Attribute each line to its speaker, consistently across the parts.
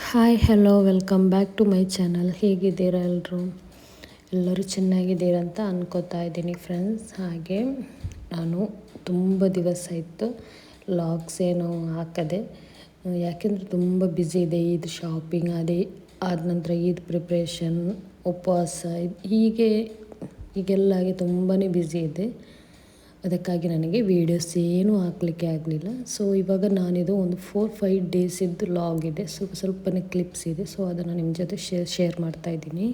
Speaker 1: Hi hello welcome back to my channel. ಹೇಗಿದ್ದೀರಾ ಎಲ್ಲರೂ ಚೆನ್ನಾಗಿದ್ದೀರಾ ಅಂತ ಅನ್ಕೋತಾ ಇದ್ದೀನಿ ಫ್ರೆಂಡ್ಸ್. ಹಾಗೆ ನಾನು ತುಂಬ ದಿವಸ ಆಯಿತು ಲಾಗ್ಸ್ ಏನೋ ಹಾಕದೆ, ಯಾಕೆಂದರೆ ತುಂಬ ಬ್ಯುಸಿ ಇದೆ. ಈದ್ ಶಾಪಿಂಗ್ ಆದ ನಂತರ ಈದ್ ಪ್ರಿಪ್ರೇಷನ್, ಉಪವಾಸ ಹೀಗೆಲ್ಲಾಗಿ ತುಂಬಾ ಬ್ಯುಸಿ ಇದೆ. ಅದಕ್ಕಾಗಿ ನನಗೆ ವೀಡಿಯೋಸ್ ಏನೂ ಹಾಕಲಿಕ್ಕೆ ಆಗಲಿಲ್ಲ. ಸೊ ಇವಾಗ ನಾನಿದು ಒಂದು 4-5 ಡೇಸಿದ್ದು ಲಾಗ್ ಇದೆ, ಸ್ವಲ್ಪನೇ ಕ್ಲಿಪ್ಸ್ ಇದೆ. ಸೊ ಅದನ್ನು ನಿಮ್ಮ ಜೊತೆ ಶೇರ್ ಮಾಡ್ತಾಯಿದ್ದೀನಿ.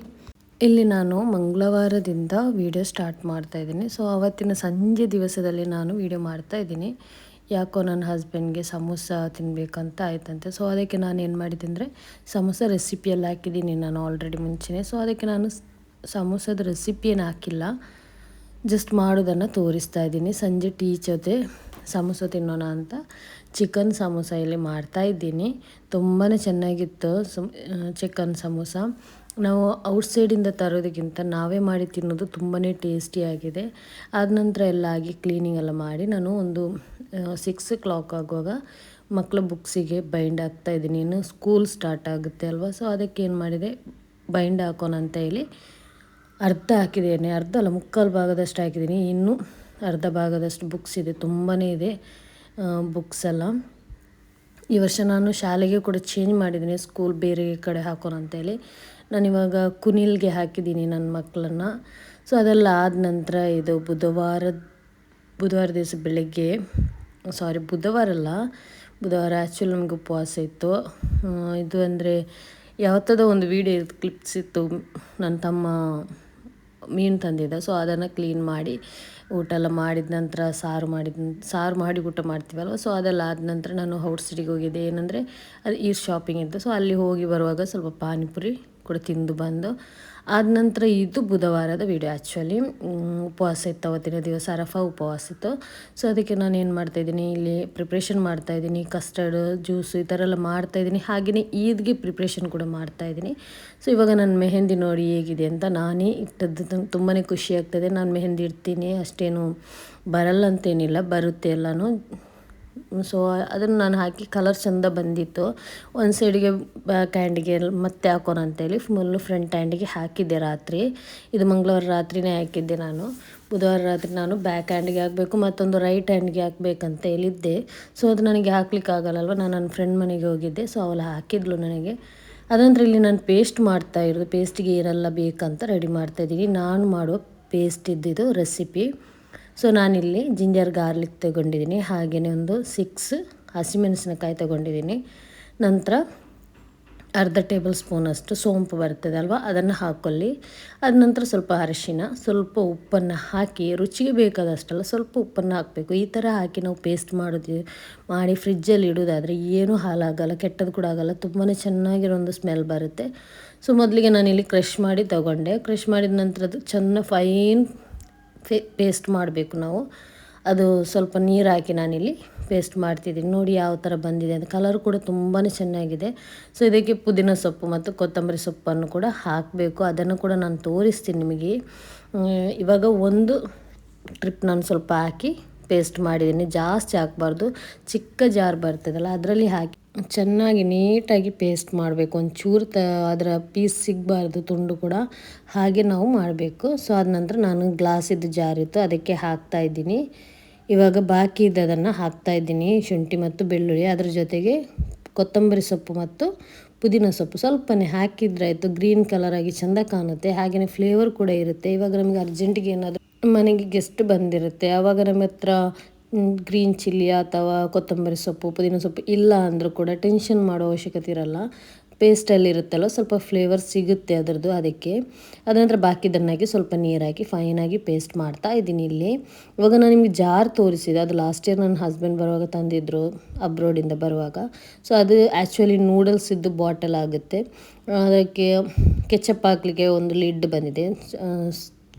Speaker 1: ಇಲ್ಲಿ ನಾನು ಮಂಗಳವಾರದಿಂದ ವೀಡಿಯೋ ಸ್ಟಾರ್ಟ್ ಮಾಡ್ತಾಯಿದ್ದೀನಿ. ಸೊ ಆವತ್ತಿನ ಸಂಜೆ ದಿವಸದಲ್ಲಿ ನಾನು ವೀಡಿಯೋ ಮಾಡ್ತಾಯಿದ್ದೀನಿ. ಯಾಕೋ ನನ್ನ ಹಸ್ಬೆಂಡ್ಗೆ ಸಮೋಸ ತಿನ್ನಬೇಕಂತ ಆಯ್ತಂತೆ. ಸೊ ಅದಕ್ಕೆ ನಾನು ಏನು ಮಾಡಿದ್ದೆ ಅಂದರೆ, ಸಮೋಸ ರೆಸಿಪಿಯಲ್ಲಿ ಹಾಕಿದ್ದೀನಿ ನಾನು ಆಲ್ರೆಡಿ ಮುಂಚೆನೇ. ಸೊ ಅದಕ್ಕೆ ನಾನು ಸಮೋಸದ ರೆಸಿಪಿ ಏನು ಹಾಕಿಲ್ಲ, ಜಸ್ಟ್ ಮಾಡೋದನ್ನು ತೋರಿಸ್ತಾ ಇದ್ದೀನಿ. ಸಂಜೆ ಟೀ ಜೊತೆ ಸಮೋಸ ತಿನ್ನೋಣ ಅಂತ ಚಿಕನ್ ಸಮೋಸ ಇಲ್ಲಿ ಮಾಡ್ತಾಯಿದ್ದೀನಿ. ತುಂಬಾ ಚೆನ್ನಾಗಿತ್ತು ಚಿಕನ್ ಸಮೋಸ. ನಾವು ಔಟ್ಸೈಡಿಂದ ತರೋದಕ್ಕಿಂತ ನಾವೇ ಮಾಡಿ ತಿನ್ನೋದು ತುಂಬಾ ಟೇಸ್ಟಿಯಾಗಿದೆ. ಆದ ನಂತರ ಎಲ್ಲ ಆಗಿ ಕ್ಲೀನಿಂಗ್ ಎಲ್ಲ ಮಾಡಿ ನಾನು ಒಂದು 6 o'clock ಆಗುವಾಗ ಮಕ್ಕಳ ಬುಕ್ಸಿಗೆ ಬೈಂಡ್ ಹಾಕ್ತಾಯಿದ್ದೀನಿ. ಇನ್ನು ಸ್ಕೂಲ್ ಸ್ಟಾರ್ಟ್ ಆಗುತ್ತೆ ಅಲ್ವಾ. ಸೊ ಅದಕ್ಕೆ ಏನು ಮಾಡಿದೆ, ಬೈಂಡ್ ಹಾಕೋಣ ಅಂತ ಹೇಳಿ ಅರ್ಧ ಹಾಕಿದ್ದೇನೆ. ಅರ್ಧ ಅಲ್ಲ, ಮುಕ್ಕಾಲು ಭಾಗದಷ್ಟು ಹಾಕಿದ್ದೀನಿ. ಇನ್ನೂ ಅರ್ಧ ಭಾಗದಷ್ಟು ಬುಕ್ಸ್ ಇದೆ, ತುಂಬಾ ಇದೆ ಬುಕ್ಸ್ ಎಲ್ಲ. ಈ ವರ್ಷ ನಾನು ಶಾಲೆಗೆ ಕೂಡ ಚೇಂಜ್ ಮಾಡಿದ್ದೀನಿ, ಸ್ಕೂಲ್ ಬೇರೆ ಕಡೆ ಹಾಕೋಣ ಅಂತೇಳಿ. ನಾನಿವಾಗ ಕುನಿಲ್ಗೆ ಹಾಕಿದ್ದೀನಿ ನನ್ನ ಮಕ್ಕಳನ್ನು. ಸೊ ಅದೆಲ್ಲ ಆದ ನಂತರ ಇದು ಬುಧವಾರ ದಿವಸ ಬೆಳಗ್ಗೆ, ಬುಧವಾರ ಆ್ಯಕ್ಚುಲಿ ನಮಗೆ ಉಪವಾಸ ಇತ್ತು. ಇದು ಅಂದರೆ ಯಾವತ್ತದೋ ಒಂದು ವೀಡಿಯೋ ಕ್ಲಿಪ್ಸ್ ಇತ್ತು, ನನ್ನ ತಮ್ಮ ಮೀನು ತಂದಿದ್ದ. ಸೊ ಅದನ್ನು ಕ್ಲೀನ್ ಮಾಡಿ ಊಟ ಎಲ್ಲ ಮಾಡಿದ ನಂತರ ಸಾರು ಮಾಡಿ ಊಟ ಮಾಡ್ತೀವಲ್ವ. ಸೊ ಅದೆಲ್ಲ ಆದ ನಂತರ ನಾನು ಔಟ್ಸೈಡಿಗೆ ಹೋಗಿದ್ದೆ. ಏನಂದರೆ ಅದು ಈ ಶಾಪಿಂಗ್ ಇತ್ತು. ಸೊ ಅಲ್ಲಿ ಹೋಗಿ ಬರುವಾಗ ಸ್ವಲ್ಪ ಪಾನಿಪುರಿ ಕೂಡ ತಿಂದು ಬಂದು, ಆದ ನಂತರ ಇದು ಬುಧವಾರದ ವೀಡಿಯೋ. ಆ್ಯಕ್ಚುಲಿ ಉಪವಾಸ ಇತ್ತು ಅವತ್ತಿನ ದಿವಸ, ಅರಫಾ ಉಪವಾಸ ಇತ್ತು. ಸೊ ಅದಕ್ಕೆ ನಾನು ಏನು ಮಾಡ್ತಾಯಿದ್ದೀನಿ, ಇಲ್ಲಿ ಪ್ರಿಪ್ರೇಷನ್ ಮಾಡ್ತಾಯಿದ್ದೀನಿ. ಕಸ್ಟರ್ಡ್ ಜ್ಯೂಸು ಈ ಥರ ಎಲ್ಲ ಮಾಡ್ತಾಯಿದ್ದೀನಿ. ಹಾಗೆಯೇ ಈದ್ಗೆ ಪ್ರಿಪ್ರೇಷನ್ ಕೂಡ ಮಾಡ್ತಾಯಿದ್ದೀನಿ. ಸೊ ಇವಾಗ ನನ್ನ ಮೆಹಂದಿ ನೋಡಿ ಹೇಗಿದೆ ಅಂತ ನಾನೇ ಇಟ್ಟದ್ದು ತುಂಬಾ ಖುಷಿ ಆಗ್ತದೆ. ನಾನು ಮೆಹಂದಿ ಇಡ್ತೀನಿ, ಅಷ್ಟೇನು ಬರಲ್ಲ ಅಂತೇನಿಲ್ಲ, ಬರುತ್ತೆ ಎಲ್ಲನೂ. ಸೊ ಅದನ್ನು ನಾನು ಹಾಕಿ ಕಲರ್ ಚೆಂದ ಬಂದಿತ್ತು. ಒಂದು ಸೈಡಿಗೆ ಬ್ಯಾಕ್ ಹ್ಯಾಂಡಿಗೆ ಮತ್ತೆ ಹಾಕೋಣ ಅಂತೇಳಿ ಫುಲ್ಲು ಫ್ರಂಟ್ ಹ್ಯಾಂಡಿಗೆ ಹಾಕಿದ್ದೆ ರಾತ್ರಿ. ಇದು ಮಂಗಳವಾರ ರಾತ್ರಿನೇ ಹಾಕಿದ್ದೆ ನಾನು. ಬುಧವಾರ ರಾತ್ರಿ ನಾನು ಬ್ಯಾಕ್ ಹ್ಯಾಂಡಿಗೆ ಹಾಕಬೇಕು, ಮತ್ತೊಂದು ರೈಟ್ ಹ್ಯಾಂಡ್ಗೆ ಹಾಕಬೇಕಂತ ಹೇಳಿದ್ದೆ. ಸೊ ಅದು ನನಗೆ ಹಾಕ್ಲಿಕ್ಕೆ ಆಗಲ್ಲಲ್ವ. ನಾನು ನನ್ನ ಫ್ರೆಂಡ್ ಮನೆಗೆ ಹೋಗಿದ್ದೆ. ಸೊ ಅವಳು ಹಾಕಿದ್ಲು ನನಗೆ. ಅದಂತರ ಇಲ್ಲಿ ನಾನು ಪೇಸ್ಟ್ ಮಾಡ್ತಾಯಿರೋದು. ಪೇಸ್ಟಿಗೆ ಏನೆಲ್ಲ ಬೇಕಂತ ರೆಡಿ ಮಾಡ್ತಾಯಿದ್ದೀನಿ. ನಾನು ಮಾಡುವ ಪೇಸ್ಟ್ ಇದ್ದಿದ್ದು ರೆಸಿಪಿ. ಸೊ ನಾನಿಲ್ಲಿ ಜಿಂಜರ್ ಗಾರ್ಲಿಕ್ ತೊಗೊಂಡಿದ್ದೀನಿ, ಹಾಗೆಯೇ ಒಂದು 6 ಹಸಿಮೆಣಸಿನಕಾಯಿ ತೊಗೊಂಡಿದ್ದೀನಿ. ನಂತರ ಅರ್ಧ ಟೇಬಲ್ ಸ್ಪೂನಷ್ಟು ಸೋಂಪು ಬರ್ತದೆ ಅಲ್ವಾ, ಅದನ್ನು ಹಾಕ್ಕೊಳ್ಳಿ. ಅದ ನಂತರ ಸ್ವಲ್ಪ ಅರಿಶಿನ, ಸ್ವಲ್ಪ ಉಪ್ಪನ್ನು ಹಾಕಿ, ರುಚಿಗೆ ಬೇಕಾದಷ್ಟಲ್ಲ ಸ್ವಲ್ಪ ಉಪ್ಪನ್ನು ಹಾಕಬೇಕು. ಈ ಥರ ಹಾಕಿ ನಾವು ಪೇಸ್ಟ್ ಮಾಡಿ ಫ್ರಿಜ್ಜಲ್ಲಿ ಇಡೋದಾದರೆ ಏನೂ ಹಾಳಾಗಲ್ಲ, ಕೆಟ್ಟದ್ದು ಕೂಡ ಆಗಲ್ಲ, ತುಂಬಾ ಚೆನ್ನಾಗಿರೋ ಒಂದು ಸ್ಮೆಲ್ ಬರುತ್ತೆ. ಸೊ ಮೊದಲಿಗೆ ನಾನಿಲ್ಲಿ ಕ್ರಷ್ ಮಾಡಿ ತೊಗೊಂಡೆ. ಕ್ರಷ್ ಮಾಡಿದ ನಂತರ ಅದು ಚೆನ್ನಾಗಿ ಫೈನ್ ಪೇಸ್ಟ್ ಮಾಡಬೇಕು ನಾವು. ಅದು ಸ್ವಲ್ಪ ನೀರು ಹಾಕಿ ನಾನಿಲ್ಲಿ ಪೇಸ್ಟ್ ಮಾಡ್ತಿದ್ದೀನಿ. ನೋಡಿ ಯಾವ ಥರ ಬಂದಿದೆ ಅಂತ. ಕಲರ್ ಕೂಡ ತುಂಬಾ ಚೆನ್ನಾಗಿದೆ. ಸೊ ಇದಕ್ಕೆ ಪುದೀನ ಸೊಪ್ಪು ಮತ್ತು ಕೊತ್ತಂಬರಿ ಸೊಪ್ಪನ್ನು ಕೂಡ ಹಾಕಬೇಕು. ಅದನ್ನು ಕೂಡ ನಾನು ತೋರಿಸ್ತೀನಿ ನಿಮಗೆ. ಇವಾಗ ಒಂದು ಟ್ರಿಪ್ ನಾನು ಸ್ವಲ್ಪ ಹಾಕಿ ಪೇಸ್ಟ್ ಮಾಡಿದ್ದೀನಿ. ಜಾಸ್ತಿ ಹಾಕಬಾರ್ದು, ಚಿಕ್ಕ ಜಾರ್ ಬರ್ತದಲ್ಲ ಅದರಲ್ಲಿ ಹಾಕಿ ಚೆನ್ನಾಗಿ ನೀಟಾಗಿ ಪೇಸ್ಟ್ ಮಾಡಬೇಕು. ಒಂಚೂರು ಅದರ ಪೀಸ್ ಸಿಗಬಾರ್ದು, ತುಂಡು ಕೂಡ. ಹಾಗೆ ನಾವು ಮಾಡಬೇಕು. ಸೊ ಆದ ನಂತರ ನಾನು ಗ್ಲಾಸಿದ್ದು ಜಾರ್ ಇತ್ತು, ಅದಕ್ಕೆ ಹಾಕ್ತಾಯಿದ್ದೀನಿ. ಇವಾಗ ಬಾಕಿ ಇದ್ದದನ್ನು ಹಾಕ್ತಾಯಿದ್ದೀನಿ, ಶುಂಠಿ ಮತ್ತು ಬೆಳ್ಳುಳ್ಳಿ. ಅದರ ಜೊತೆಗೆ ಕೊತ್ತಂಬರಿ ಸೊಪ್ಪು ಮತ್ತು ಪುದೀನ ಸೊಪ್ಪು ಸ್ವಲ್ಪನೇ ಹಾಕಿದ್ರೆ ಆಯಿತು. ಗ್ರೀನ್ ಕಲರ್ ಆಗಿ ಚೆಂದ ಕಾಣುತ್ತೆ, ಹಾಗೆಯೇ ಫ್ಲೇವರ್ ಕೂಡ ಇರುತ್ತೆ. ಇವಾಗ ನಮಗೆ ಅರ್ಜೆಂಟಿಗೆ ಏನಾದರೂ ಮನೆಗೆ ಗೆಸ್ಟ್ ಬಂದಿರುತ್ತೆ, ಆವಾಗ ನಮ್ಮ ಹತ್ರ ಗ್ರೀನ್ ಚಿಲ್ಲಿ ಅಥವಾ ಕೊತ್ತಂಬರಿ ಸೊಪ್ಪು, ಪುದೀನ ಸೊಪ್ಪು ಇಲ್ಲ ಅಂದರೂ ಕೂಡ ಟೆನ್ಷನ್ ಮಾಡೋ ಅವಶ್ಯಕತೆ ಇರಲ್ಲ. ಪೇಸ್ಟಲ್ಲಿ ಇರುತ್ತಲ್ಲ, ಸ್ವಲ್ಪ ಫ್ಲೇವರ್ ಸಿಗುತ್ತೆ ಅದರದ್ದು. ಅದಕ್ಕೆ ಅದ ನಂತರ ಬಾಕಿದನ್ನಾಗಿ ಸ್ವಲ್ಪ ನೀರು ಹಾಕಿ ಫೈನಾಗಿ ಪೇಸ್ಟ್ ಮಾಡ್ತಾ ಇದ್ದೀನಿ ಇಲ್ಲಿ. ಇವಾಗ ನಾನು ನಿಮಗೆ ಜಾರ್ ತೋರಿಸಿದೆ, ಅದು ಲಾಸ್ಟ್ ಇಯರ್ ನನ್ನ ಹಸ್ಬೆಂಡ್ ಬರುವಾಗ ತಂದಿದ್ದರು, ಅಬ್ರೋಡಿಂದ ಬರುವಾಗ. ಸೊ ಅದು ಆ್ಯಕ್ಚುಲಿ ನೂಡಲ್ಸ್ ಇದ್ದು ಬಾಟಲ್ ಆಗುತ್ತೆ. ಅದಕ್ಕೆ ಕೆಚಪ್ ಹಾಕಲಿಕ್ಕೆ ಒಂದು ಲಿಡ್ ಬಂದಿದೆ,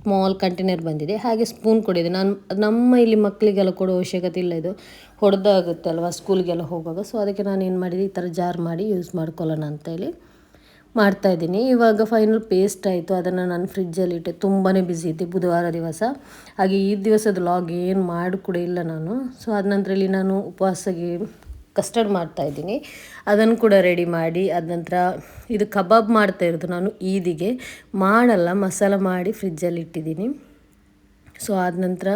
Speaker 1: ಸ್ಮಾಲ್ ಕಂಟೈನರ್ ಬಂದಿದೆ, ಹಾಗೆ ಸ್ಪೂನ್ ಕೂಡ ಇದೆ. ನಮ್ಮ ಇಲ್ಲಿ ಮಕ್ಕಳಿಗೆಲ್ಲ ಕೊಡೋ ಅವಶ್ಯಕತೆ ಇಲ್ಲ, ಇದು ಹೊಡೆದಾಗುತ್ತೆ ಅಲ್ವಾ ಸ್ಕೂಲ್ಗೆಲ್ಲ ಹೋಗುವಾಗ. ಸೊ ಅದಕ್ಕೆ ನಾನು ಏನು ಮಾಡಿದೆ, ಈ ಥರ ಜಾರ್ ಮಾಡಿ ಯೂಸ್ ಮಾಡ್ಕೊಳ್ಳೋಣ ಅಂತೇಳಿ ಮಾಡ್ತಾಯಿದ್ದೀನಿ. ಇವಾಗ ಫೈನಲ್ ಪೇಸ್ಟ್ ಆಯಿತು. ಅದನ್ನು ನಾನು ಫ್ರಿಜ್ಜಲ್ಲಿ ಇಟ್ಟೆ. ತುಂಬಾ ಬ್ಯುಸಿ ಇದ್ದೆ ಬುಧವಾರ ದಿವಸ. ಹಾಗೆ ಈ ದಿವಸದ ಲಾಗ್ ಏನು ಮಾಡಿ ಕೂಡ ಇಲ್ಲ ನಾನು. ಸೊ ಆದ ನಂತರ ಇಲ್ಲಿ ನಾನು ಉಪವಾಸಗೆ ಕಸ್ಟರ್ಡ್ ಮಾಡ್ತಾಯಿದ್ದೀನಿ. ಅದನ್ನು ಕೂಡ ರೆಡಿ ಮಾಡಿ ಅದ ನಂತರ ಇದು ಕಬಾಬ್ ಮಾಡ್ತಾ ಇರೋದು ನಾನು ಈದಿಗೆ ಮಾಡಲ್ಲ, ಮಸಾಲ ಮಾಡಿ ಫ್ರಿಜ್ಜಲ್ಲಿ ಇಟ್ಟಿದ್ದೀನಿ. ಸೊ ಆದ ನಂತರ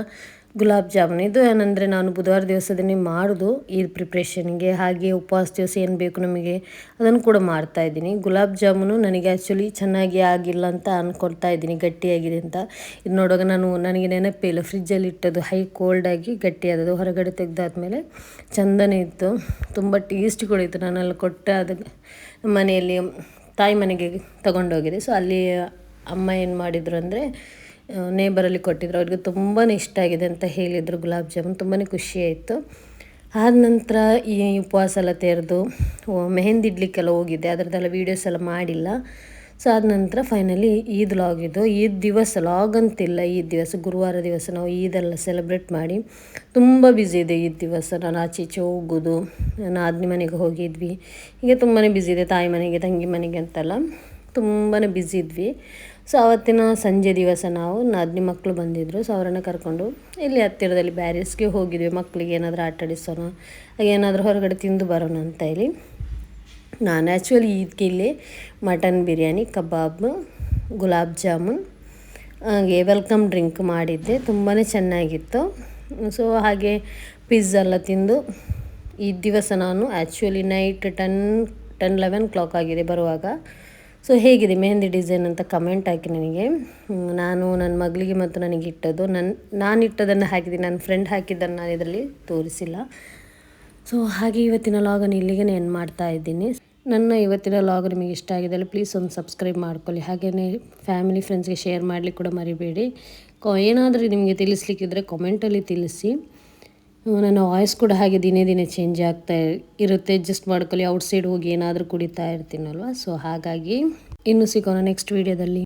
Speaker 1: ಗುಲಾಬ್ ಜಾಮೂನ್ ಇದು ಏನಂದರೆ ನಾನು ಬುಧವಾರ ದಿವಸದನ್ನೇ ಮಾಡೋದು ಈದ್ ಪ್ರಿಪ್ರೇಷನ್ಗೆ. ಹಾಗೆ ಉಪವಾಸ ದಿವಸ ಏನು ಬೇಕು ನಮಗೆ ಅದನ್ನು ಕೂಡ ಮಾಡ್ತಾಯಿದ್ದೀನಿ. ಗುಲಾಬ್ ಜಾಮೂನು ನನಗೆ ಆ್ಯಕ್ಚುಲಿ ಚೆನ್ನಾಗಿ ಆಗಿಲ್ಲ ಅಂತ ಅಂದ್ಕೊಳ್ತಾ ಇದ್ದೀನಿ, ಗಟ್ಟಿಯಾಗಿದೆ ಅಂತ. ಇದು ನೋಡುವಾಗ ನನಗೆ ನೆನಪೇ ಇಲ್ಲ, ಫ್ರಿಜ್ಜಲ್ಲಿ ಇಟ್ಟದ್ದು ಹೈ ಕೋಲ್ಡಾಗಿ ಗಟ್ಟಿಯಾದದು. ಹೊರಗಡೆ ತೆಗೆದಾದ್ಮೇಲೆ ಚಂದನೇ ಇತ್ತು, ತುಂಬ ಟೇಸ್ಟಿ ಕೂಡ ಇತ್ತು. ನಾನೆಲ್ಲ ಕೊಟ್ಟೆ ಅದು ಮನೆಯಲ್ಲಿ ತಾಯಿ ಮನೆಗೆ ತಗೊಂಡೋಗಿದೆ. ಸೊ ಅಲ್ಲಿ ಅಮ್ಮ ಏನು ಮಾಡಿದರು ಅಂದರೆ ನೇಬರಲ್ಲಿ ಕೊಟ್ಟಿದ್ರು, ಅವ್ರಿಗೆ ತುಂಬಾ ಇಷ್ಟ ಆಗಿದೆ ಅಂತ ಹೇಳಿದರು. ಗುಲಾಬ್ ಜಾಮೂನ್ ತುಂಬಾ ಖುಷಿಯಾಯಿತು. ಆದ ನಂತರ ಈ ಉಪವಾಸ ಎಲ್ಲ ತೆರೆದು ಮೆಹಂದಿ ಇಡ್ಲಿಕ್ಕೆಲ್ಲ ಹೋಗಿದ್ದೆ, ಅದರದ್ದೆಲ್ಲ ವೀಡಿಯೋಸ್ ಎಲ್ಲ ಮಾಡಿಲ್ಲ. ಸೊ ಆದ ನಂತರ ಫೈನಲಿ ಈದ್ ಲಾಗ್ ಇದು. ಈದ್ ದಿವಸ ಲಾಗ್ ಅಂತಿಲ್ಲ, ಈದ್ ದಿವಸ ಗುರುವಾರ ದಿವಸ ನಾವು ಈದೆಲ್ಲ ಸೆಲೆಬ್ರೇಟ್ ಮಾಡಿ ತುಂಬ ಬ್ಯುಸಿ ಇದೆ ಈದ್ ದಿವಸ. ನಾನು ಆಚೆ ಈಚೆ ಹೋಗೋದು, ನಾದಿನಿ ಮನೆಗೆ ಹೋಗಿದ್ವಿ, ಹೀಗೆ ತುಂಬಾ ಬ್ಯುಸಿ ಇದೆ. ತಾಯಿ ಮನೆಗೆ ತಂಗಿ ಮನೆಗೆ ಅಂತೆಲ್ಲ ತುಂಬಾ ಬ್ಯುಸಿ ಇದ್ವಿ. ಸೊ ಆವತ್ತಿನ ಸಂಜೆ ದಿವಸ ನಾವು ನಾದಿನಿ ಮಕ್ಕಳು ಬಂದಿದ್ದರು. ಸೊ ಅವರನ್ನು ಕರ್ಕೊಂಡು ಇಲ್ಲಿ ಹತ್ತಿರದಲ್ಲಿ ಬ್ಯಾರೇಜ್ಗೆ ಹೋಗಿದ್ವಿ. ಮಕ್ಕಳಿಗೆ ಏನಾದರೂ ಆಟ ಆಡಿಸೋಣ, ಏನಾದರೂ ಹೊರಗಡೆ ತಿಂದು ಬರೋಣ ಅಂತ ಹೇಳಿ. ನಾನು ಆ್ಯಕ್ಚುಲಿ ಇದಕ್ಕೆ ಇಲ್ಲಿ ಮಟನ್ ಬಿರಿಯಾನಿ, ಕಬಾಬ್, ಗುಲಾಬ್ ಜಾಮೂನ್ ಹಾಗೆ ವೆಲ್ಕಮ್ ಡ್ರಿಂಕ್ ಮಾಡಿದ್ದೆ, ತುಂಬಾ ಚೆನ್ನಾಗಿತ್ತು. ಸೊ ಹಾಗೆ ಪಿಜ್ಜಾ ಎಲ್ಲ ತಿಂದು ಈ ದಿವಸ ನಾನು ಆ್ಯಕ್ಚುಲಿ ನೈಟ್ 10-11 ಕ್ಲಾಕ್ ಆಗಿದೆ ಬರುವಾಗ. ಸೊ ಹೇಗಿದೆ ಮೆಹಂದಿ ಡಿಸೈನ್ ಅಂತ ಕಮೆಂಟ್ ಹಾಕಿ ನನಗೆ. ನಾನು ನನ್ನ ಮಗಳಿಗೆ ಮತ್ತು ನನಗೆ ಇಟ್ಟದ್ದು, ನಾನು ಇಟ್ಟದನ್ನು ಹಾಕಿದ್ದೀನಿ, ನನ್ನ ಫ್ರೆಂಡ್ ಹಾಕಿದ್ದನ್ನು ನಾನು ಇದರಲ್ಲಿ ತೋರಿಸಿಲ್ಲ. ಸೊ ಹಾಗೆ ಇವತ್ತಿನ ಲಾಗನ್ನು ಇಲ್ಲಿಗೆ ಎಂಡ್ ಮಾಡ್ತಾ ಇದ್ದೀನಿ. ನನ್ನ ಇವತ್ತಿನ ಲಾಗ್ ನಿಮಗೆ ಇಷ್ಟ ಆಗಿದ್ದಲ್ಲಿ ಪ್ಲೀಸ್ ಒಂದು ಸಬ್ಸ್ಕ್ರೈಬ್ ಮಾಡ್ಕೊಳ್ಳಿ. ಹಾಗೆಯೇ ಫ್ಯಾಮಿಲಿ ಫ್ರೆಂಡ್ಸ್ಗೆ ಶೇರ್ ಮಾಡಲಿಕ್ಕೆ ಕೂಡ ಮರಿಬೇಡಿ. ಏನಾದರೂ ನಿಮಗೆ ತಿಳಿಸ್ಲಿಕ್ಕಿದ್ರೆ ಕಾಮೆಂಟಲ್ಲಿ ತಿಳಿಸಿ. ನನ್ನ ವಾಯ್ಸ್ ಕೂಡ ಹಾಗೆ ದಿನೇ ದಿನೇ ಚೇಂಜ್ ಆಗ್ತಾ ಇರುತ್ತೆ, ಅಡ್ಜಸ್ಟ್ ಮಾಡ್ಕೊಳ್ಳಿ. ಔಟ್ಸೈಡ್ ಹೋಗಿ ಏನಾದರೂ ಕುಡಿತಾ ಇರ್ತೀನಲ್ವ, ಸೊ ಹಾಗಾಗಿ ಇನ್ನು ಸಿಗೋಣ ನೆಕ್ಸ್ಟ್ ವೀಡಿಯೋದಲ್ಲಿ.